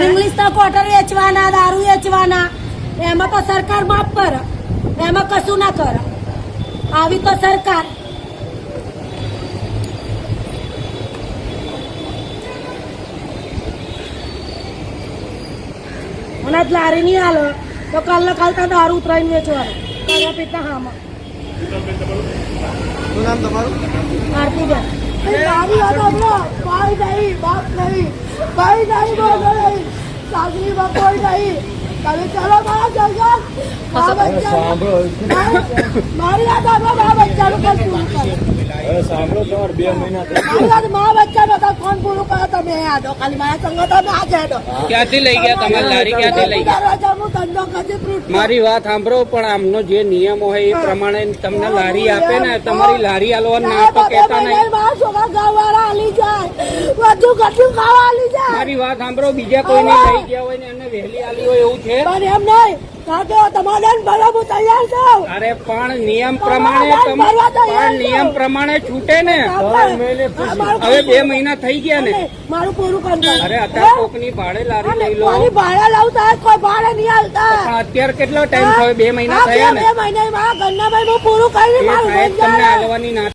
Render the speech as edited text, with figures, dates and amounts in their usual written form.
English तो quarter वेचवाना दारू वेचवाना M तो सरकार माफ कर एम कशु ना कर आवी तो सरकार लारी नहीं आलो तो कल तो दारू उतराई वेचवाना पीता हाँ आरती बेन भाई नहीं बाप नहीं भाई नहीं बोल नहीं सासरी में कोई नहीं कभी चलो मारा जगह मारी आता मारा बच्चा माँ बच्चा बता कौन पूરું કરો તમે આડો ખાલી મારા સંગ તમે આ જાડો ક્યાંથી લઈ ગયા તમારી લારી ક્યાંથી લઈ ગયા હું ધંધો કદી ફ્રૂટ મારી વાત સાંભળો પણ આમનો જે નિયમ હોય એ પ્રમાણે તમને લારી આપે ને તમારી લારી આલવા ના તો કહેતા નહીં મારા છોકરા ગાવાળા આલી જાય બધું કશું ખાવા આલી જાય મારી વાત સાંભળો બીજા કોઈને લઈ ગયા હોય ને એને વહેલી આલી હોય એવું છે પણ એમ નહીં કાકે તમારે ભરવા તૈયાર છો અરે પણ નિયમ પ્રમાણે નિયમ પ્રમાણે છૂટે ને હવે 2 મહિના થઈ ગયા ને મારું પૂરું કરી અરે અત્યારે કોકની ભાડે લારી લઈ લો ભાડે લાવતા કોઈ ભાડે નહીં હાલતા અત્યારે કેટલો ટાઈમ થયો 2 મહિના થયા ને 2 મહિના મારા ઘરના ભાઈ હું પૂરું કરી તમને હાલવાની ના